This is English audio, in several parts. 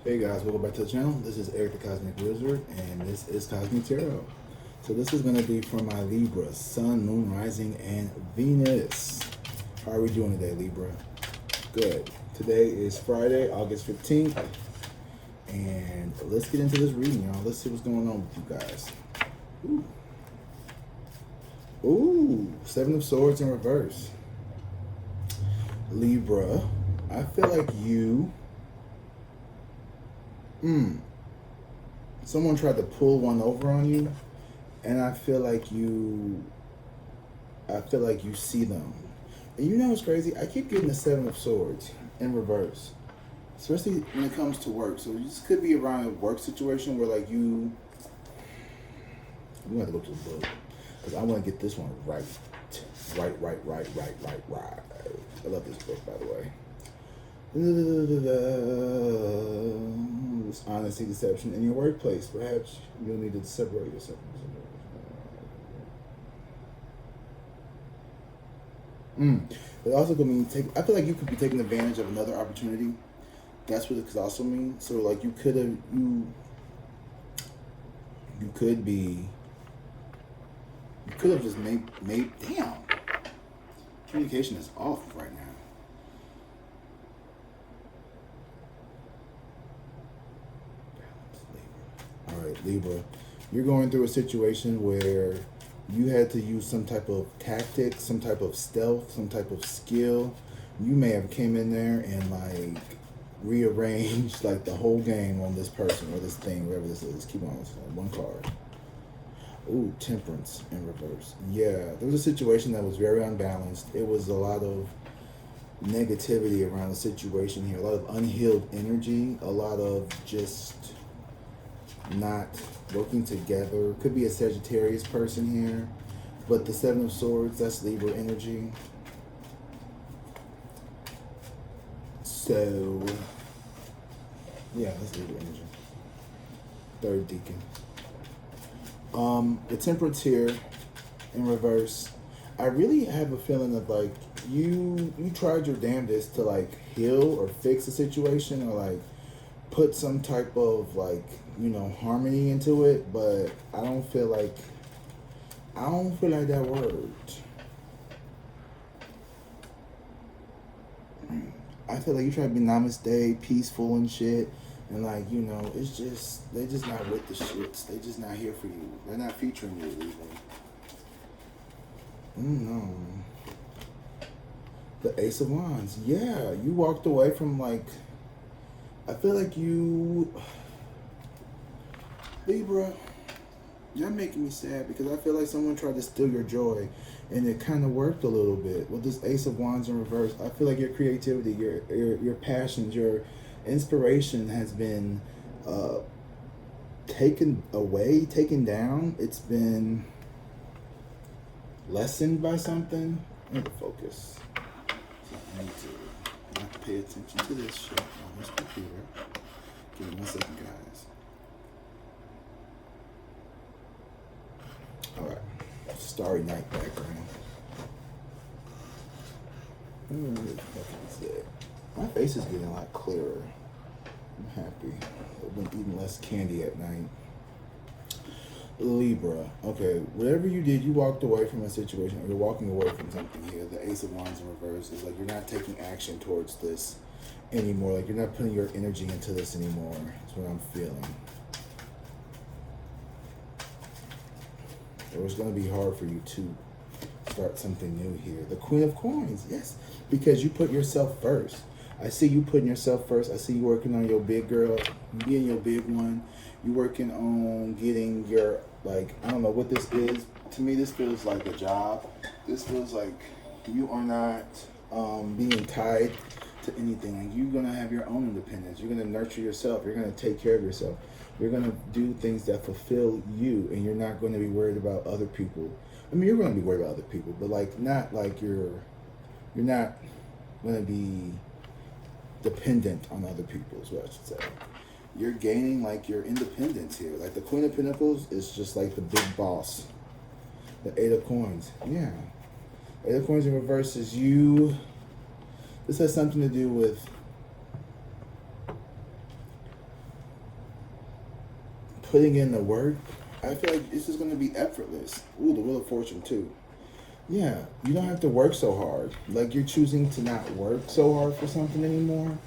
Hey guys, welcome back to the channel. This is Eric the Cosmic Wizard, and this is Cosmic Tarot. So this is going to be for my Libra, Sun, Moon, Rising, and Venus. How are we doing today, Libra? Good. Today is Friday, August 15th, and let's get into this reading, y'all. Let's see what's going on with you guys. Ooh, Seven of Swords in reverse. Libra, I feel like you... someone tried to pull one over on you, and I feel like you see them. And you know what's crazy? I keep getting the Seven of Swords in reverse, especially when it comes to work. So this could be around a work situation where like you have to go to the book because I want to get this one right. I love this book, by the way. This honesty, deception in your workplace. Perhaps you'll need to separate yourself. It also could mean I feel like you could be taking advantage of another opportunity. That's what it could also mean. So like you could have just made damn. Communication is off right now. Alright, Libra, you're going through a situation where you had to use some type of tactic, some type of stealth, some type of skill. You may have came in there and like rearranged like the whole game on this person or this thing, whatever this is. Keep on, one card. Ooh, Temperance in reverse. Yeah, there was a situation that was very unbalanced. It was a lot of negativity around the situation here, a lot of unhealed energy, a lot of just not working together. Could be a Sagittarius person here, but the Seven of Swords, that's Libra energy. So yeah, that's Libra energy. Third Deacon. The Temperance here in reverse. I really have a feeling that like you tried your damnedest to like heal or fix a situation or like put some type of like, you know, harmony into it, but I don't feel like that worked. I feel like you try to be namaste, peaceful and shit, and like, you know, it's just they just not with the shits. They just not here for you. They're not featuring you even. No. The Ace of Wands. Yeah, you walked away from like, I feel like you, Libra, you're making me sad because I feel like someone tried to steal your joy, and it kind of worked a little bit. With this Ace of Wands in reverse, I feel like your creativity, your passions, your inspiration has been taken away, taken down. It's been lessened by something. I need to focus. So I need to not pay attention to this shit on this computer. Give me 1 second, guys. Alright. Starry night background. What the fuck is that? My face is getting a lot clearer. I'm happy. I've been eating less candy at night. Libra. Okay, whatever you did, you walked away from a situation, or you're walking away from something here. The Ace of Wands in reverse is like you're not taking action towards this anymore. Like you're not putting your energy into this anymore. That's what I'm feeling. It was going to be hard for you to start something new here. The Queen of Coins, yes, because you put yourself first. I see you putting yourself first. I see you working on your big girl, being your big one. You working on getting your, like, I don't know what this is. To me, this feels like a job. This feels like you are not being tied to anything. Like you're going to have your own independence. You're going to nurture yourself. You're going to take care of yourself. You're going to do things that fulfill you, and you're not going to be worried about other people. I mean, you're going to be worried about other people, but like not like you're not going to be dependent on other people is what I should say. You're gaining like your independence here. Like the Queen of Pentacles is just like the big boss. The Eight of Coins. Yeah. Eight of Coins in reverse is you. This has something to do with putting in the work, I feel like this is going to be effortless. Ooh, the Wheel of Fortune too. Yeah, you don't have to work so hard. Like you're choosing to not work so hard for something anymore.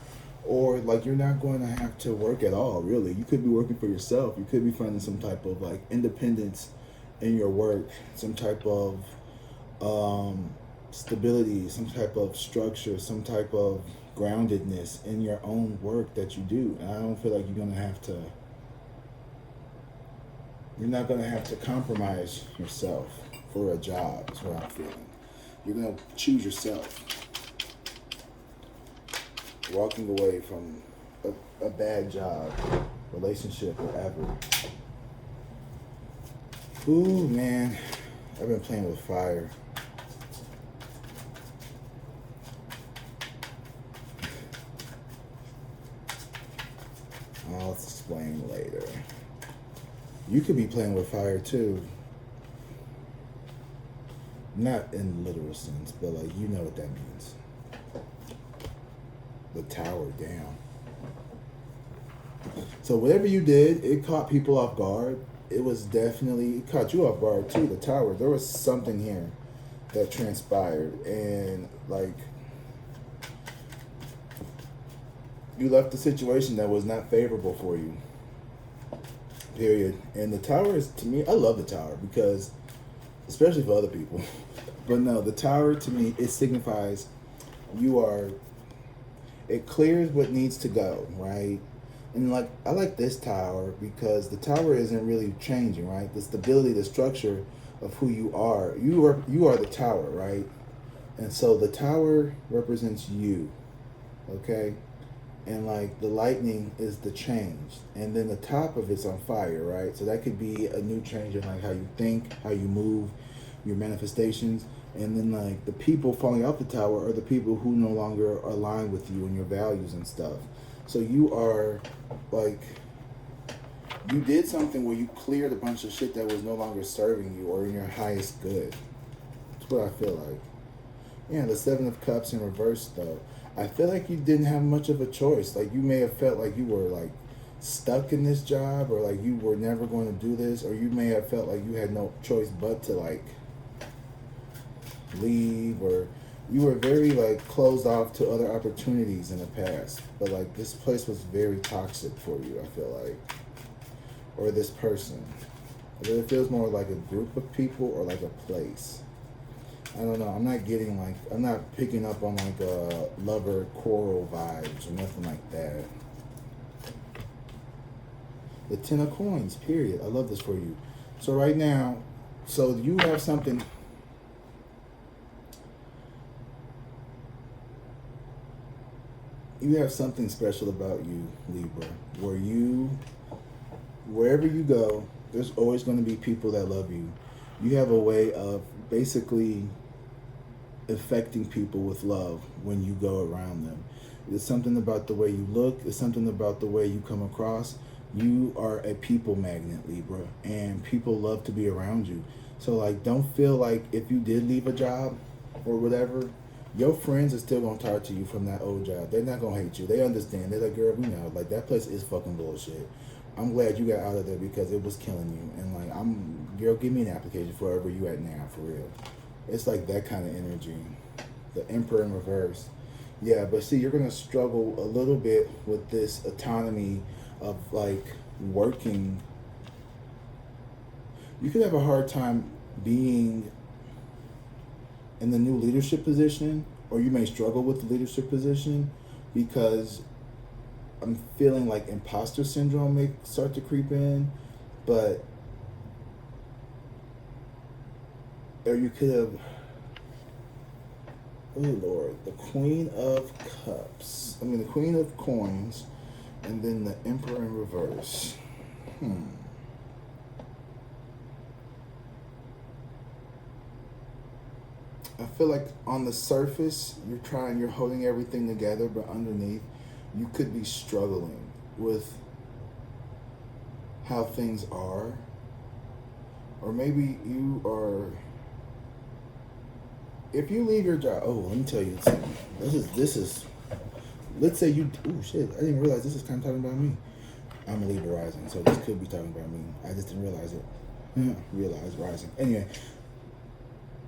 Or like you're not going to have to work at all, really. You could be working for yourself. You could be finding some type of like independence in your work, some type of stability, some type of structure, some type of groundedness in your own work that you do. And I don't feel like you're not gonna have to compromise yourself for a job, is what I'm feeling. You're gonna choose yourself. Walking away from a bad job, relationship, whatever. Ooh, man. I've been playing with fire. I'll explain later. You could be playing with fire too. Not in literal sense, but like you know what that means. The tower down. So whatever you did, it caught people off guard. It caught you off guard too, the tower. There was something here that transpired, and like you left a situation that was not favorable for you. Period. And the tower is, to me, I love the tower because, especially for other people, but no, the tower to me, it signifies it clears what needs to go, right? And like I like this tower because the tower isn't really changing, right? The stability, the structure of who you are. You are the tower, right? And so the tower represents you, okay? And like the lightning is the change, and then the top of it's on fire, right? So that could be a new change in like how you think, how you move, your manifestations. And then like the people falling out the tower are the people who no longer align with you and your values and stuff. So you are like, you did something where you cleared a bunch of shit that was no longer serving you or in your highest good. That's what I feel like. Yeah, the Seven of Cups in reverse though. I feel like you didn't have much of a choice. Like you may have felt like you were like stuck in this job, or like you were never going to do this, or you may have felt like you had no choice but to like leave, or you were very like closed off to other opportunities in the past. But like this place was very toxic for you, I feel like. Or this person. It feels more like a group of people or like a place. I don't know. I'm not picking up on like a lover quarrel vibes or nothing like that. The Ten of Coins, period. I love this for you. So right now, so you have something. You have something special about you, Libra, wherever you go, there's always going to be people that love you. You have a way of basically affecting people with love when you go around them. It's something about the way you look. It's something about the way you come across. You are a people magnet, Libra, and people love to be around you. So like, don't feel like if you did leave a job or whatever, your friends are still gonna talk to you from that old job. They're not gonna hate you. They understand. They're like, girl, we know. Like, that place is fucking bullshit. I'm glad you got out of there because it was killing you. And like, girl, give me an application for wherever you at now, for real. It's like that kind of energy. The Emperor in reverse. Yeah, but see, you're gonna struggle a little bit with this autonomy of like working. You could have a hard time being in the new leadership position, or you may struggle with the leadership position because I'm feeling like imposter syndrome may start to creep in, but or you could have, oh Lord, the Queen of Cups. I mean the Queen of Coins, and then the Emperor in reverse. I feel like on the surface, you're holding everything together, but underneath, you could be struggling with how things are. Or maybe you are, if you leave your job, let me tell you something. This is, let's say you, oh shit, I didn't realize this is kind of talking about me. I'm a Libra rising, so this could be talking about me. I just didn't realize it. Realize rising. Anyway,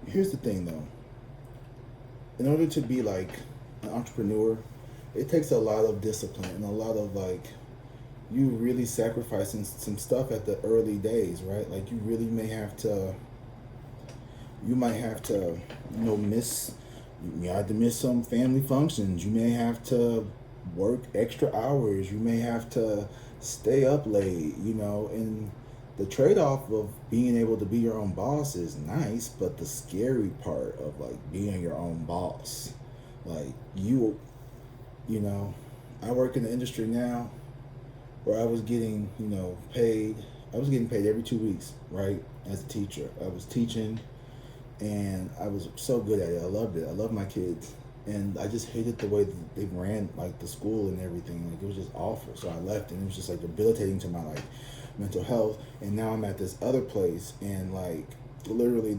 here's the thing though. In order to be like an entrepreneur, it takes a lot of discipline and a lot of like you really sacrificing some stuff at the early days, right? Like you really may have to, you might have to, you have to miss some family functions. You may have to work extra hours. You may have to stay up late, and the trade-off of being able to be your own boss is nice, but the scary part of like being your own boss, like I work in the industry now where I was getting, paid. I was getting paid every 2 weeks, right? As a teacher, I was teaching, and I was so good at it. I loved it. I love my kids, and I just hated the way that they ran like the school and everything. Like it was just awful. So I left, and it was just like debilitating to my like mental health. And now I'm at this other place, and like literally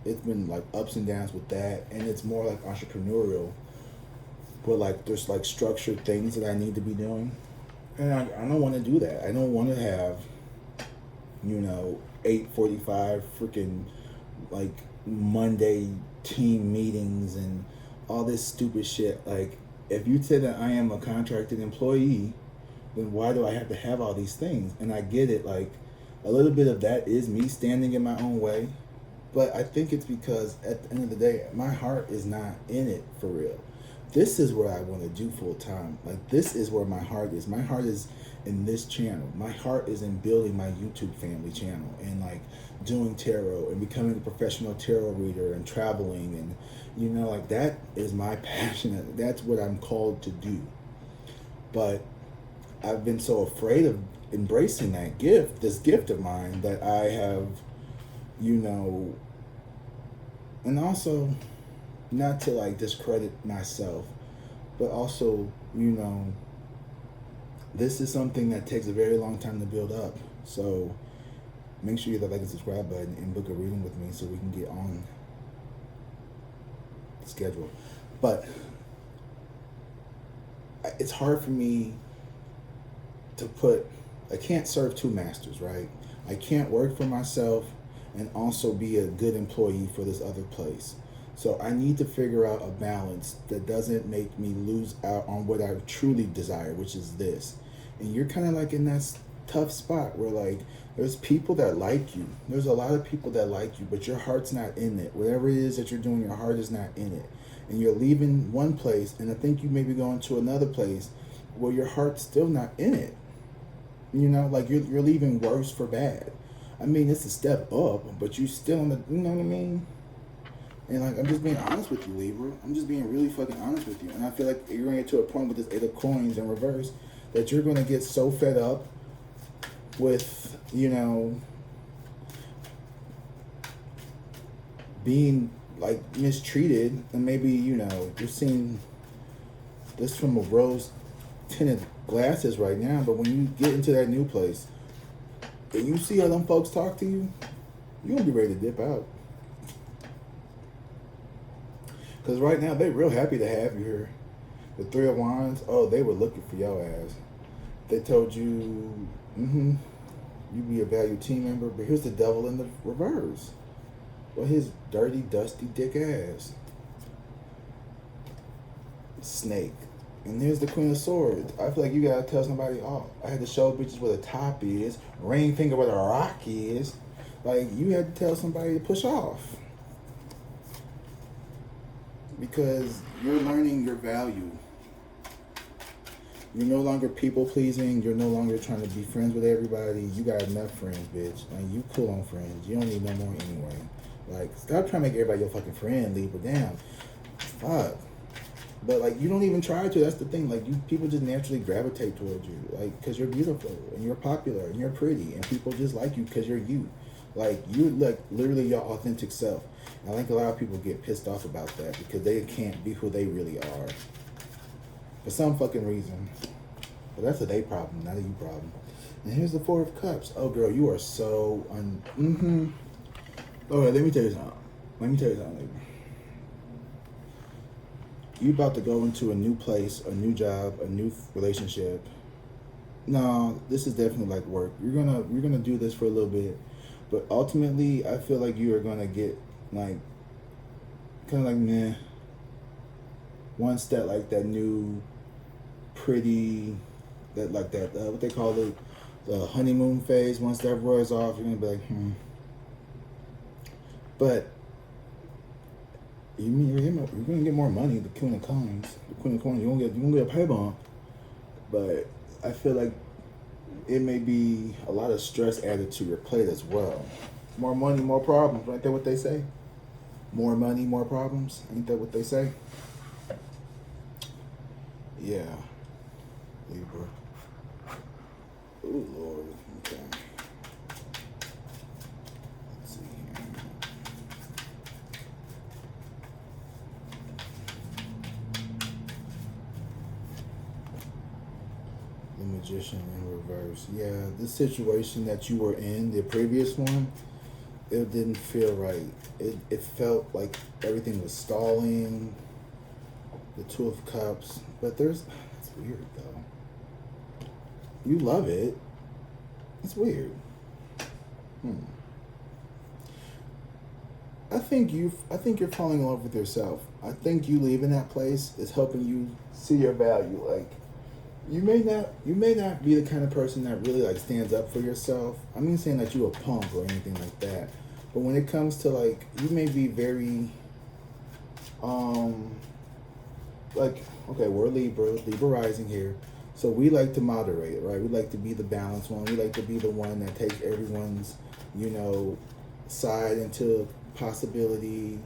it's been like ups and downs with that, and it's more like entrepreneurial, but like there's like structured things that I need to be doing. And I don't want to do that. I don't want to have, 8:45 freaking like Monday team meetings and all this stupid shit. Like, if you say that I am a contracted employee, then why do I have to have all these things? And I get it. Like, a little bit of that is me standing in my own way. But I think it's because at the end of the day, my heart is not in it for real. This is what I want to do full time. Like, this is where my heart is. My heart is in this channel. My heart is in building my YouTube family channel and like doing tarot and becoming a professional tarot reader and traveling, and like that is my passion. That's what I'm called to do. But I've been so afraid of embracing that gift, this gift of mine, that I have, and also not to like discredit myself, but also, this is something that takes a very long time to build up. So make sure you hit the like and subscribe button and book a reading with me so we can get on the schedule. But it's hard for me to I can't serve two masters, right? I can't work for myself and also be a good employee for this other place. So I need to figure out a balance that doesn't make me lose out on what I truly desire, which is this. And you're kind of like in that tough spot where like there's people that like you. There's a lot of people that like you, but your heart's not in it. Whatever it is that you're doing, your heart is not in it. And you're leaving one place, and I think you may be going to another place where your heart's still not in it. Like you're leaving worse for bad. I mean, it's a step up, but you still on the, you know what I mean? And like, I'm just being honest with you, Libra. I'm just being really fucking honest with you. And I feel like you're going to get to a point with this 8 of coins in reverse that you're going to get so fed up with, being like mistreated, and maybe, you're seeing this from a rose tinted glasses right now, but when you get into that new place and you see how them folks talk to you, you're going to be ready to dip out. Because right now, they're real happy to have you here. The 3 of Wands, they were looking for your ass. They told you, you be a valued team member, but here's the devil in the reverse. Well, his dirty, dusty dick ass. Snake. And there's the Queen of Swords. I feel like you gotta tell somebody, I had to show bitches where the top is, ring finger where the rock is. Like, you had to tell somebody to push off. Because you're learning your value. You're no longer people pleasing. You're no longer trying to be friends with everybody. You got enough friends, bitch. Like, you cool on friends. You don't need no more anyway. Like, stop trying to make everybody your fucking friend. Libra down. Fuck. But like, you don't even try to. That's the thing. Like, people just naturally gravitate towards you. Like, because you're beautiful and you're popular and you're pretty and people just like you because you're you. Like, you're like literally your authentic self. I think a lot of people get pissed off about that because they can't be who they really are for some fucking reason. But that's a they problem, not a you problem. And here's the 4 of Cups. Oh, girl, you are so Okay, let me tell you something. You about to go into a new place, a new job, a new relationship. no, this is definitely like work. You're gonna do this for a little bit, but ultimately, I feel like you are gonna get like kind of like meh. Once that like that new pretty that like that what they call it, the honeymoon phase. Once that wears off, you're gonna be like But you're gonna get more money. The Queen of Coins, you're gonna get a pay bump. But I feel like it may be a lot of stress added to your plate as well. More money, more problems. Ain't that what they say? More money, more problems. Ain't that what they say? Yeah. Libra. Oh Lord. Okay. Let's see here. The Magician in reverse. Yeah, this situation that you were in, the previous one, it didn't feel right. It felt like everything was stalling. The Two of Cups. But that's weird though. You love it. It's weird. I think you're falling in love with yourself. I think you leaving that place is helping you see your value. Like you may not be the kind of person that really like stands up for yourself. I'm not saying that you a punk or anything like that. But when it comes to like you may be very like, okay, we're Libra rising here. So we like to moderate, right? We like to be the balanced one. We like to be the one that takes everyone's, side into possibility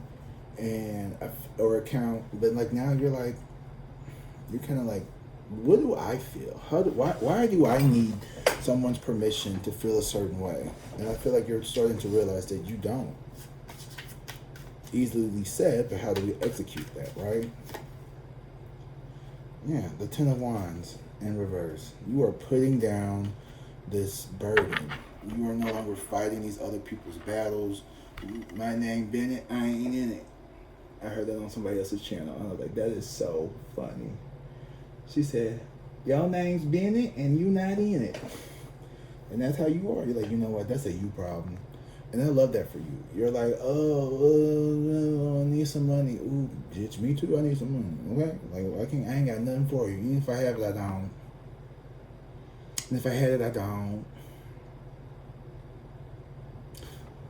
and or account. But like now you're kind of like, what do I feel? Why do I need someone's permission to feel a certain way? And I feel like you're starting to realize that you don't. Easily said, but how do we execute that, right? Yeah, the Ten of Wands in reverse. You are putting down this burden. You are no longer fighting these other people's battles. My name Bennett, I ain't in it. I heard that on somebody else's channel. I was like, that is so funny. She said, y'all name's Bennett and you not in it. And that's how you are. You're like, you know what? That's a you problem. And I love that for you. You're like, I need some money. Ooh, bitch, me too. I need some money. Okay, like I ain't got nothing for you. Even if I have it, I don't. And if I had it, I don't.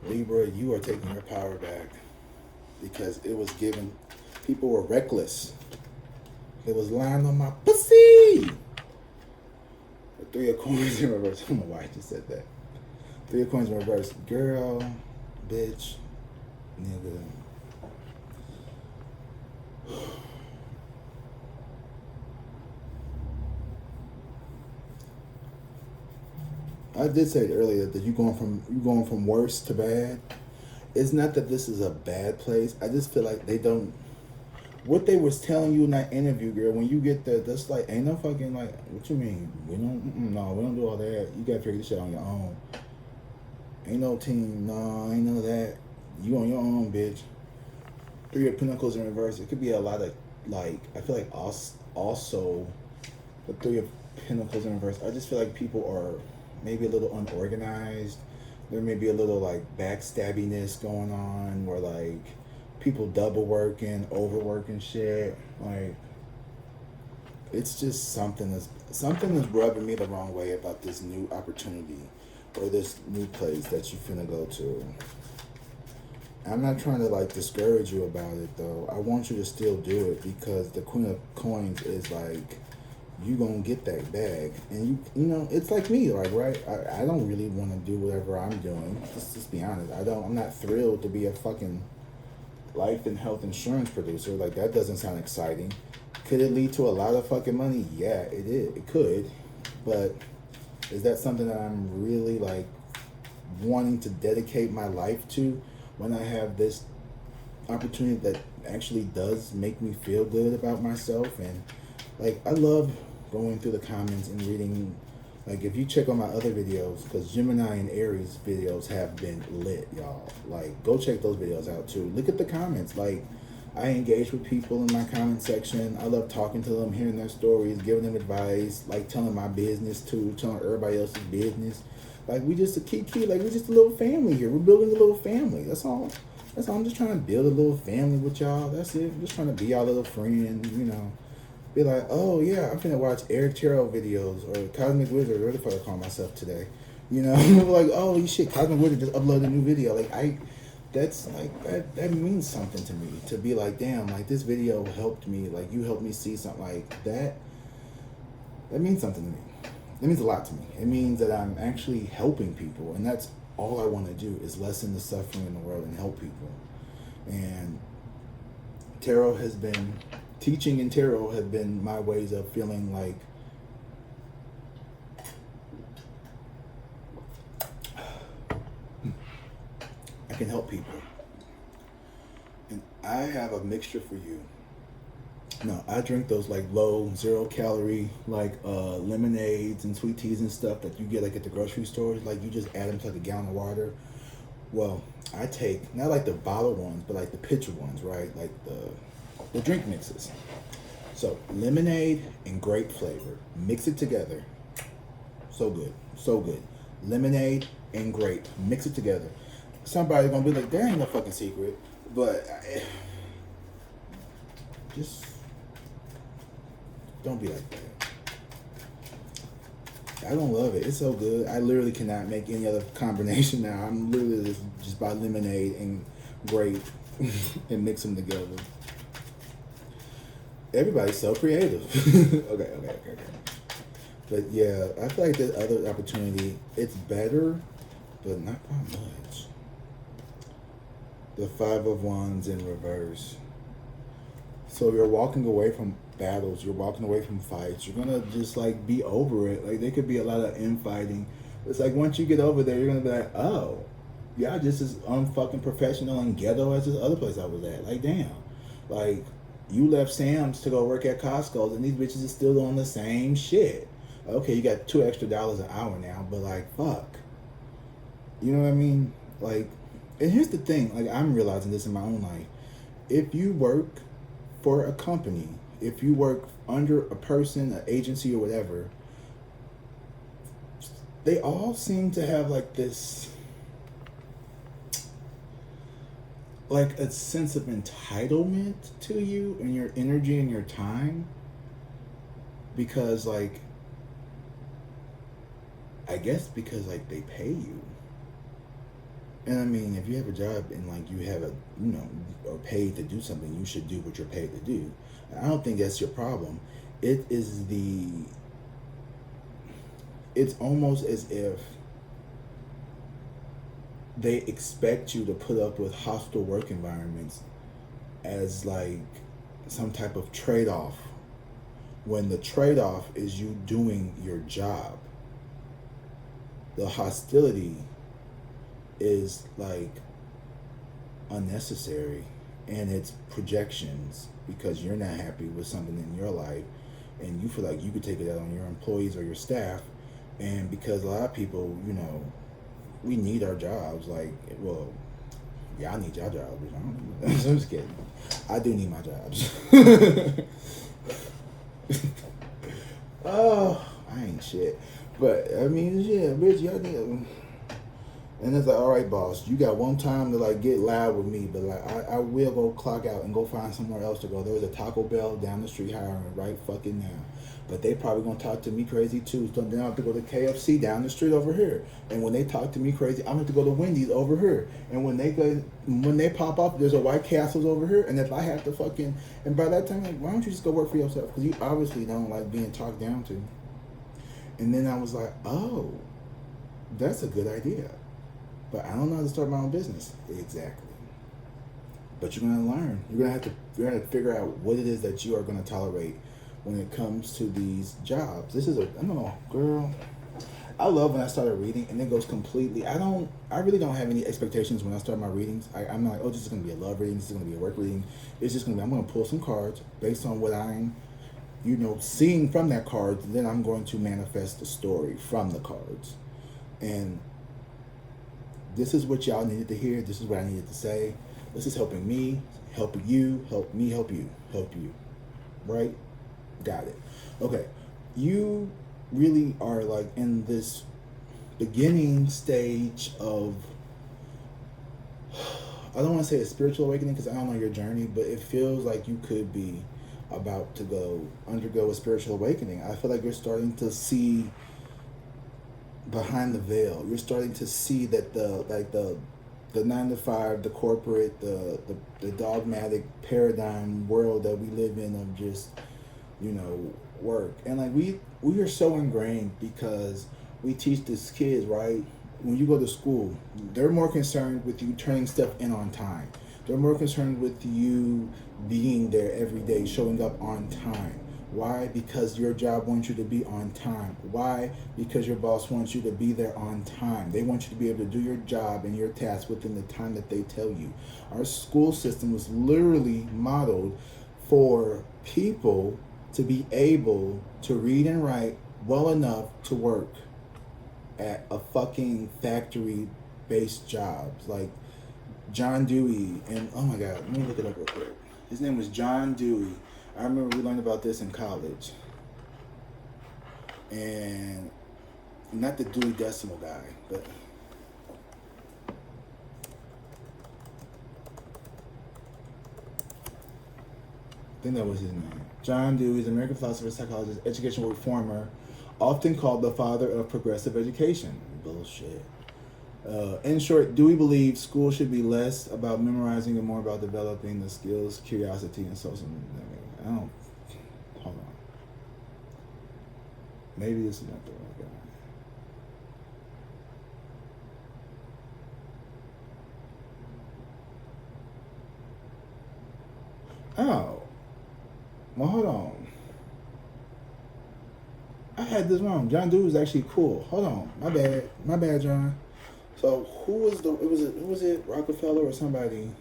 Libra, you are taking your power back because it was given. People were reckless. It was lying on my pussy. The Three of Coins in reverse. I don't know why I just said that. Three of Coins in reverse. Girl, bitch, nigga. I did say it earlier that you're going from worse to bad. It's not that this is a bad place. I just feel like they don't. What they was telling you in that interview, girl, when you get there, that's like ain't no fucking like. What you mean? We don't do all that. You gotta figure this shit on your own. Ain't no team, no, ain't none of that. You on your own, bitch. Three of Pentacles in reverse. It could be a lot of like. I feel like also the Three of Pentacles in reverse. I just feel like people are maybe a little unorganized. There may be a little like backstabbiness going on, where like people double working, overworking shit. Like it's just something that's rubbing me the wrong way about this new opportunity or this new place that you finna go to. I'm not trying to like discourage you about it though. I want you to still do it because the Queen of Coins is like you gonna get that bag, and you it's like me, like right. I don't really want to do whatever I'm doing. Just be honest. I'm not thrilled to be a fucking life and health insurance producer. Like that doesn't sound exciting. Could it lead to a lot of fucking money? Yeah, it is. It could, but is that something that I'm really like wanting to dedicate my life to when I have this opportunity that actually does make me feel good about myself? And like I love going through the comments and reading. Like if you check on my other videos, because Gemini and Aries videos have been lit, y'all. Like go check those videos out too. Look at the comments. Like I engage with people in my comment section. I love talking to them, hearing their stories, giving them advice, like telling my business too, telling everybody else's business. Like we just a key, like we're just a little family here. We're building a little family. That's all. That's all. I'm just trying to build a little family with y'all. That's it. I'm just trying to be y'all little friend, you know. Be like, oh yeah, I'm finna watch Eric Terrell videos or CosmicWzrd, or what the fuck I call myself today. You know, like, oh shit, CosmicWzrd just uploaded a new video. Like that's like that means something to me. To be like, damn, like this video helped me. Like you helped me see something like that. That means something to me. It means a lot to me. It means that I'm actually helping people, and that's all I want to do is lessen the suffering in the world and help people. And tarot has been, teaching in tarot have been my ways of feeling like I can help people. And I have a mixture for you. No, I drink those like low, 0 calorie, like lemonades and sweet teas and stuff that you get like at the grocery stores. Like you just add them to like a gallon of water. Well, I take, not like the bottle ones, but like the pitcher ones, right? Like the drink mixes. So lemonade and grape flavor. Mix it together. So good. So good. Lemonade and grape. Mix it together. Somebody's going to be like, there ain't no fucking secret. But just don't be like that. I don't love it. It's so good. I literally cannot make any other combination now. I'm literally just buy lemonade and grape and mix them together. Everybody's so creative. Okay. But yeah, I feel like this other opportunity, it's better, but not by much. The 5 of Wands in reverse. So you're walking away from battles, you're walking away from fights, you're gonna just like be over it. Like there could be a lot of infighting. It's like once you get over there, you're gonna be like, oh, y'all just as unfucking professional and ghetto as this other place I was at. Like damn. Like you left Sam's to go work at Costco's and these bitches are still doing the same shit. Okay, you got $2 extra an hour now, but like fuck. You know what I mean? Like, and here's the thing, like I'm realizing this in my own life. If you work for a company, if you work under a person, an agency or whatever, they all seem to have like this, like a sense of entitlement to you and your energy and your time. Because like, I guess because like they pay you. And I mean, if you have a job and like you have are paid to do something, you should do what you're paid to do. I don't think that's your problem. It's almost as if they expect you to put up with hostile work environments as like some type of trade-off, when the trade-off is you doing your job. The hostility is like unnecessary, and it's projections because you're not happy with something in your life and you feel like you could take it out on your employees or your staff. And because a lot of people, we need our jobs. Like, well, y'all need your jobs. I'm just kidding. I do need my jobs. Oh, I ain't shit. But I mean, yeah, bitch, y'all need them. And it's like, all right, boss, you got one time to like get loud with me, but like I will go clock out and go find somewhere else to go. There's a Taco Bell down the street hiring right fucking now. But they probably gonna talk to me crazy too. So then I have to go to KFC down the street over here. And when they talk to me crazy, I'm gonna have to go to Wendy's over here. And when they pop up, there's a White Castle's over here. And if I have to fucking, and by that time, like, why don't you just go work for yourself? Because you obviously don't like being talked down to. And then I was like, oh, that's a good idea. But I don't know how to start my own business. Exactly. But you're gonna learn. You're gonna have to figure out what it is that you are gonna tolerate when it comes to these jobs. This is I don't know, girl. I love when I started reading and it goes completely. I really don't have any expectations when I start my readings. I'm not like, oh, this is gonna be a love reading. This is gonna be a work reading. It's just gonna be, I'm gonna pull some cards based on what I'm, seeing from that card. Then I'm going to manifest the story from the cards, and this is what y'all needed to hear. This is what I needed to say. This is helping me, help you, help me, help you, right? Got it. Okay, you really are like in this beginning stage of, I don't want to say a spiritual awakening because I don't know your journey, but it feels like you could be about to undergo a spiritual awakening. I feel like you're starting to see behind the veil. You're starting to see that the 9 to 5, the corporate, the dogmatic paradigm world that we live in of just, work. And like we are so ingrained because we teach these kids, right? When you go to school, they're more concerned with you turning stuff in on time. They're more concerned with you being there every day, showing up on time. Why? Because your job wants you to be on time. Why? Because your boss wants you to be there on time. They want you to be able to do your job and your tasks within the time that they tell you. Our school system was literally modeled for people to be able to read and write well enough to work at a fucking factory-based jobs. Like John Dewey, and oh my God, let me look it up real quick. His name was John Dewey. I remember we learned about this in college. And not the Dewey Decimal guy, but I think that was his name. John Dewey is an American philosopher, psychologist, educational reformer, often called the father of progressive education. Bullshit. In short, Dewey believes school should be less about memorizing and more about developing the skills, curiosity, and social. I don't. Hold on. Maybe this is not the right guy. Oh. Well, hold on. I had this wrong. John Dewey was actually cool. Hold on. My bad, John. So who was it Rockefeller or somebody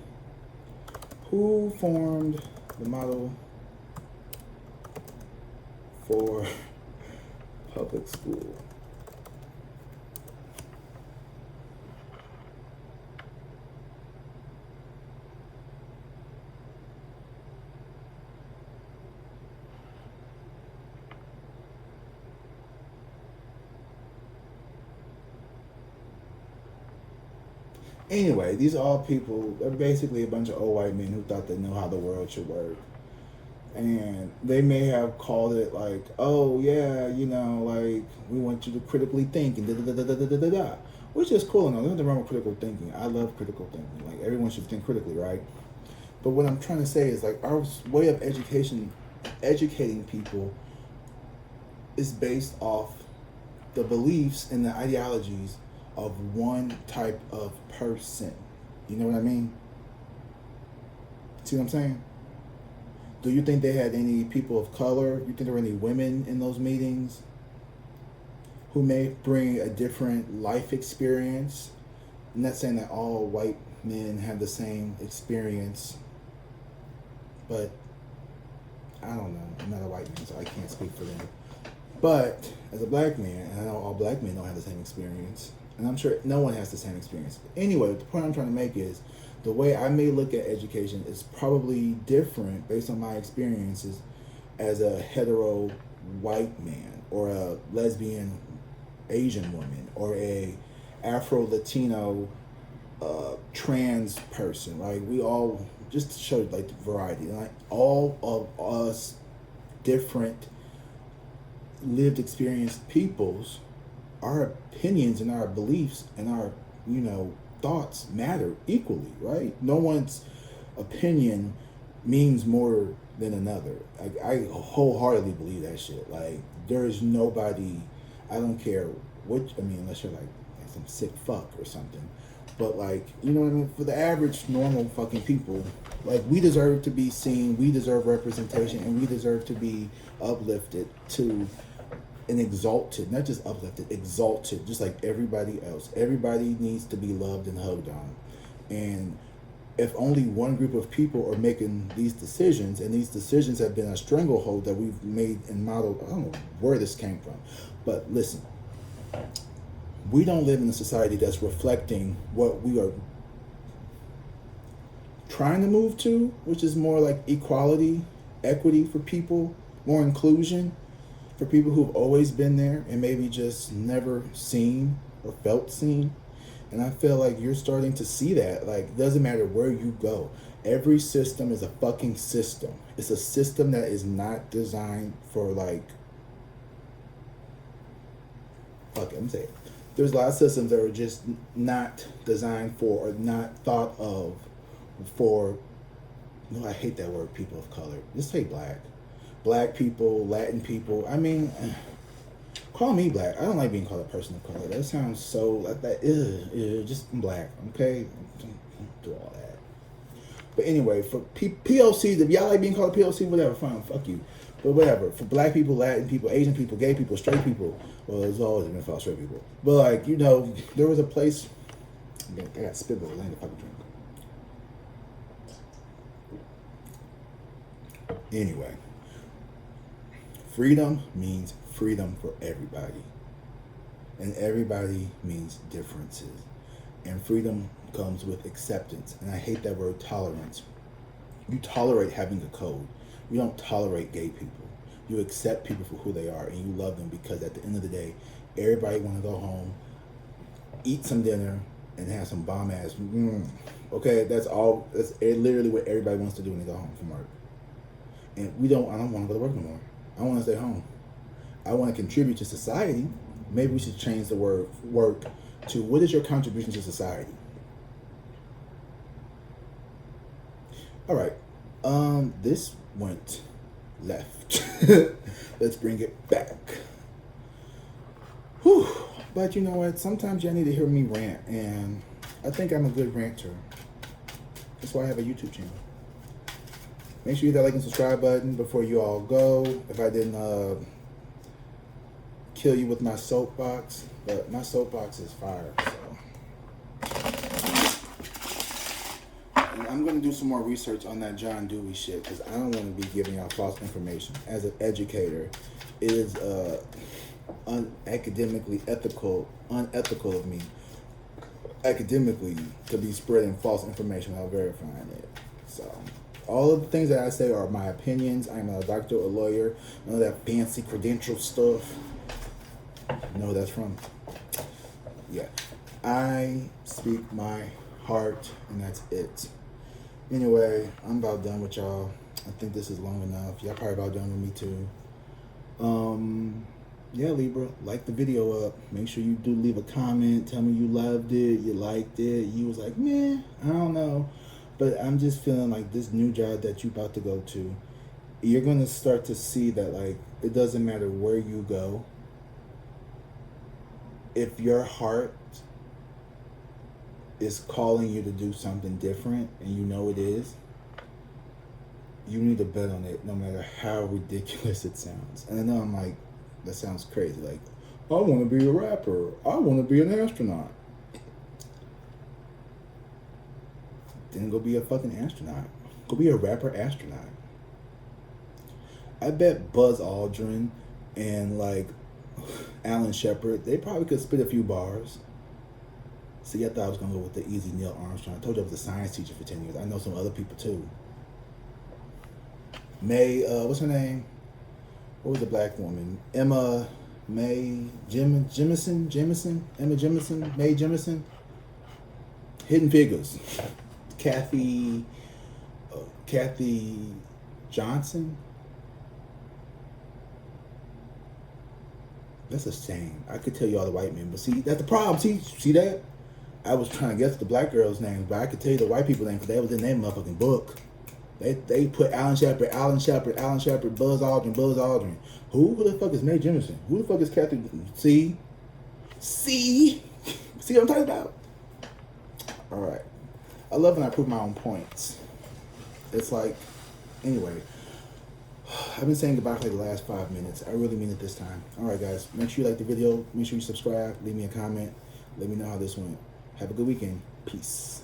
who formed the model for public school? Anyway, these are all people, they're basically a bunch of old white men who thought they know how the world should work. And they may have called it like, oh yeah, like we want you to critically think and da-da-da-da-da-da-da-da, which is cool and all. There's nothing wrong with critical thinking. I love critical thinking. Like everyone should think critically, right? But what I'm trying to say is like our way of educating people is based off the beliefs and the ideologies of one type of person. You know what I mean? See what I'm saying? Do you think they had any people of color? You think there were any women in those meetings who may bring a different life experience? I'm not saying that all white men have the same experience, but I don't know. I'm not a white man, so I can't speak for them. But as a black man, and I know all black men don't have the same experience, and I'm sure no one has the same experience. Anyway, the point I'm trying to make is the way I may look at education is probably different based on my experiences as a hetero white man or a lesbian Asian woman or a Afro-Latino trans person. Like we all, just to show like the variety, like all of us different lived experienced peoples, our opinions and our beliefs and our thoughts matter equally, right? No one's opinion means more than another. I wholeheartedly believe that shit. Like there's nobody, I don't care unless you're like some sick fuck or something, but like, you know what I mean? For the average normal fucking people, like we deserve to be seen, we deserve representation, and we deserve to be uplifted to and exalted, not just uplifted, exalted, just like everybody else. Everybody needs to be loved and hugged on. And if only one group of people are making these decisions, and these decisions have been a stranglehold that we've made and modeled, I don't know where this came from, but listen, we don't live in a society that's reflecting what we are trying to move to, which is more like equality, equity for people, more inclusion for people who've always been there and maybe just never seen or felt seen. And I feel like you're starting to see that. Like, it doesn't matter where you go. Every system is a fucking system. It's a system that is not designed for, like, fuck it, let me say it. There's a lot of systems that are just not designed for or not thought of for, no, I hate that word, people of color. Just say black. Black people, Latin people. I mean, call me black. I don't like being called a person of color. That sounds so like that. Just black, okay? Don't do all that. But anyway, for POC, if y'all like being called a POC, whatever, fine, fuck you. But whatever, for black people, Latin people, Asian people, gay people, straight people, well, there's always been for straight people. But like, you know, there was a place. I got spit over. I need a fucking drink. Anyway, freedom means freedom for everybody. And everybody means differences. And freedom comes with acceptance. And I hate that word tolerance. You tolerate having a code. You don't tolerate gay people. You accept people for who they are and you love them because at the end of the day, everybody want to go home, eat some dinner, and have some bomb ass. Okay, that's all. That's literally what everybody wants to do when they go home from work. And I don't want to go to work no more. I want to stay home. I want to contribute to society. Maybe we should change the word work to what is your contribution to society? All right. This went left. Let's bring it back. Whew. But you know what? Sometimes y'all need to hear me rant, and I think I'm a good ranter. That's why I have a YouTube channel. Make sure you hit that like and subscribe button before you all go. If I didn't kill you with my soapbox, but my soapbox is fire, so. And I'm going to do some more research on that John Dewey shit because I don't want to be giving out false information. As an educator, it is unacademically unethical of me academically to be spreading false information without verifying it. So all of the things that I say are my opinions. I'm a doctor, a lawyer, none of that fancy credential stuff. You know where that's from? Yeah. I speak my heart, and that's it. Anyway, I'm about done with y'all. I think this is long enough. Y'all probably about done with me too. Yeah, Libra, like the video up. Make sure you do leave a comment. Tell me you loved it, you liked it. You was like, meh, I don't know. But I'm just feeling like this new job that you about to go to, you're going to start to see that, like, it doesn't matter where you go. If your heart is calling you to do something different, and you know it is, you need to bet on it no matter how ridiculous it sounds. And I know I'm like, that sounds crazy. Like, I want to be a rapper. I want to be an astronaut. Then go be a fucking astronaut. Go be a rapper astronaut. I bet Buzz Aldrin and like Alan Shepard, they probably could spit a few bars. See, I thought I was going to go with the easy Neil Armstrong. I told you I was a science teacher for 10 years. I know some other people too. What's her name? What was the black woman? Emma Mae Jemison? Emma Jemison? Mae Jemison? Hidden Figures. Kathy Johnson? That's a shame. I could tell you all the white men, but see, that's the problem. See that? I was trying to guess the black girls' names, but I could tell you the white people names because they was in their motherfucking book. They put Alan Shepard, Buzz Aldrin. Who the fuck is Mae Jemison? Who the fuck is Kathy? See what I'm talking about? All right. I love when I prove my own points. It's like, anyway, I've been saying goodbye for like the last 5 minutes. I really mean it this time. All right, guys. Make sure you like the video. Make sure you subscribe. Leave me a comment. Let me know how this went. Have a good weekend. Peace.